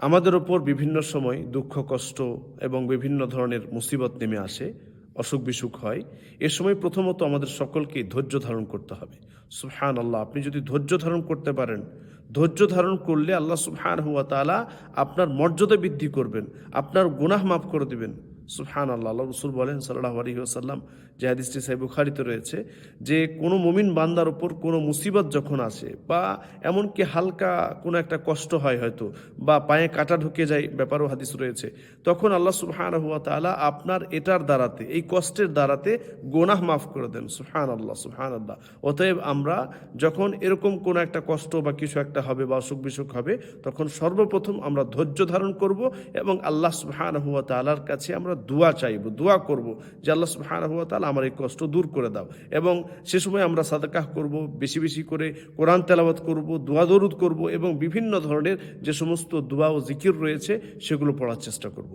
আমাদের ওপর বিভিন্ন সময় দুঃখ কষ্ট এবং বিভিন্ন ধরনের মুসিবত নেমে আসে, অসুখ বিসুখ হয়। এ সময় প্রথমত আমাদের সকলকেই ধৈর্য ধারণ করতে হবে। সুবহানাল্লাহ, আপনি যদি ধৈর্য ধারণ করতে পারেন, ধৈর্য ধারণ করলে আল্লাহ সুবহানাহু ওয়া তাআলা আপনার মর্যাদা বৃদ্ধি করবেন, আপনার গুনাহ মাফ করে দিবেন। সুবহানাল্লাহ, আল্লাহ রাসূল বলেন সাল্লাল্লাহু আলাইহি ওয়াসাল্লাম, যে হাদিসটি সহিহ বুখারীতে রয়েছে, যে কোনো মুমিন বান্দার উপর কোনো মুসিবত যখন আসে বা এমনকি হালকা কোনো একটা কষ্ট হয় হয়তো, বা পায়ে কাঁটা ঢুকে যায়, ব্যাপারও হাদিস রয়েছে, তখন আল্লাহ সুবহানাহু ওয়া তাআলা আপনার এটার দ্বারাতে, এই কষ্টের দ্বারাতে গুনাহ মাফ করে দেন। সুবহানাল্লাহ, সুবহানাল্লাহ। অতএব আমরা যখন এরকম কোনো একটা কষ্ট বা কিছু একটা হবে বা অসুখ বিসুখ হবে, তখন সর্বপ্রথম আমরা ধৈর্য ধারণ করব এবং আল্লাহ সুবহানাহু ওয়া তাআলার কাছে আমরা দোয়া চাইব, দোয়া করব যে আল্লাহ সুবহানাহু ওয়া তাআলা আমার এই কষ্ট দূর করে দাও। এবং সে সময় আমরা সাদকাহ করব, বেশি বেশি করে কোরআন তেলাওয়াত করব, দোয়া দরুদ করব এবং বিভিন্ন ধরনের যে সমস্ত দোয়া ও জিকির রয়েছে সেগুলো পড়ার চেষ্টা করব।